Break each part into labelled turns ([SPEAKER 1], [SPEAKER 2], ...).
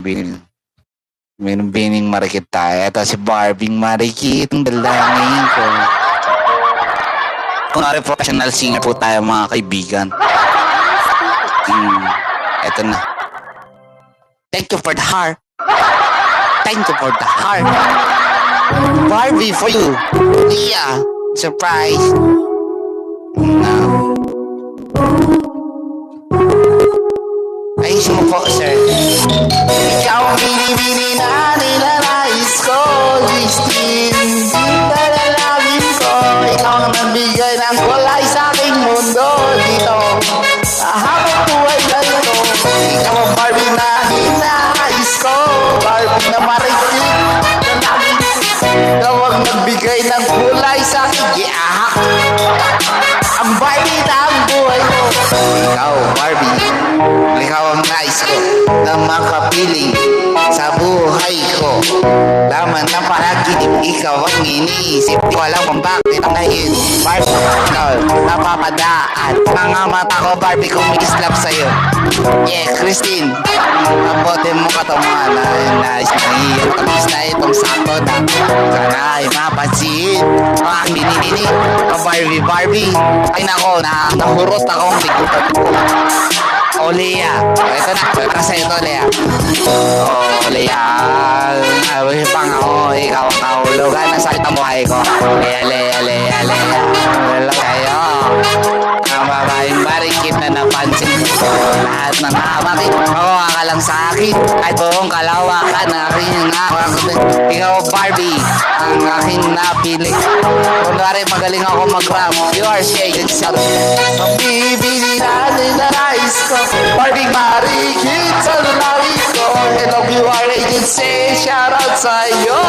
[SPEAKER 1] Bining Marikit tayo. Ito si Barbing Marikit. Ang dalangin ko. Kunwari professional singer po tayo mga kaibigan. Ito na. Thank you for the heart. Thank you for the heart. Barbie for you. Yeah. Surprise. Ayusin mo po, sir. Ikaw ang binibini na nilalais ko, Christine. Dalalangin ko, ikaw ang nagbigay ng kulay sa aking mundo dito. Habang buhay na ito, ikaw ang Barbie na hinahais ko, Barbie na marikit na laging ikaw ang nagbigay ng kulay sa aking giahak. Ang Barbie na ang buhay ko. Ikaw, Barbie, ikaw ang nais ko na makapiling sa buhay ko. Laman ng panaginip, ikaw ang iniisip. Di ko alam kung bakit ang ngayon, Barbie, ikaw napapadaan. Mga mata ko, Barbie, kung may islap sa'yo. Yeah, Christine, mabote mo ka ito mga nais na iyan. Tapos na itong sakto na sana ay mapansin. Mga binibini, Barbie. Ay nako, nahurot akong ligutan ko. O Lea, ito na, kasi ito Lea. O Lea, pang ako, ikaw ang kahulugan ng sakit ang buhay ko. Lea. Wala kayo. Ang babaeng marikit na napansin ko. Lahat ng nakabakit, makuha ka lang sa akin. Ay buong kalawakan na aking ikaw Barbie, ang aking napili. Kunwari magaling ako mag-rap, you are shaking sa pambibili na nilalais ko. Barbie marikit sa lalawin ko. Hello, you are agency, shout out sa'yo.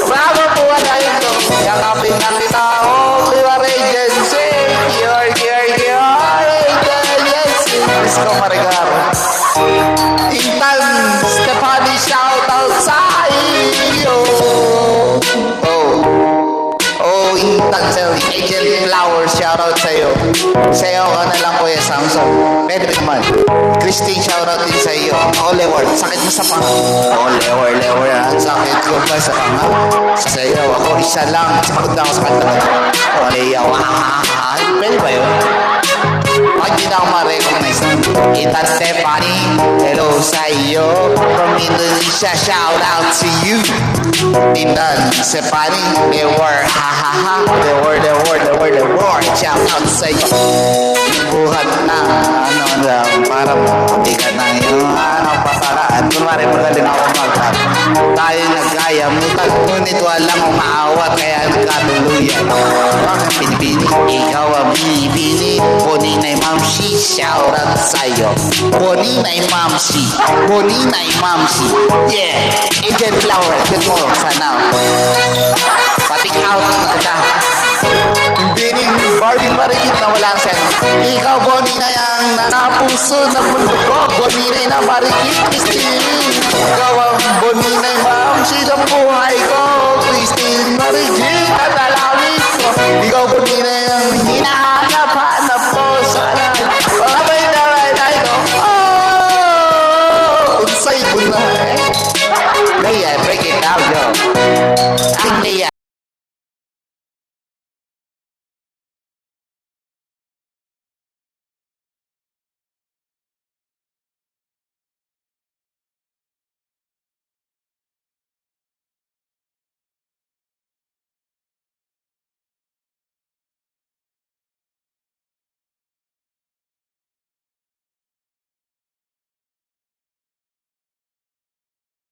[SPEAKER 1] Bravo po ang ito, yakapin na kita ako. You are agency, you're agency. Let's go, Marigar. Intan, Stephanie, shout out sa iyo. Intan, Agent Flower, shout out sa iyo. Sa'yo ka na lang, Kuya Samson. Pwede naman. Christine, shout out din sa iyo. Oliver, sakit mo sa panga. Oliver, sakit ko ba sa panga? Sa iyo, ako isa lang. Sakot na ako sa kanta. Oliver, pwede ba yun? Hindi na ako ma-recognize. Intan Stephanie, hello sa iyo. From Indonesia, shout out to you. Intan Stephanie, the word, the word, shout out sa iyo. Buhat na, parang bigat na yung pataraan. Kunwari magaling ako mag-rap. Tayo nag-gaya, ngunit walang umaawat, kaya nagkatuluyan. Bakit pinipili? Ikaw ang binibili. Boninay Mamsi, shout out sa'yo. Boninay Mamsi. Yeah, Agent Flower, good mo, sana. Patik out na. Hindi rin Barbie marikit na wala ang sen. Ikaw, Boninay, ang nakapuso ng mundo ko. Boninay na marikit, Christine. Ikaw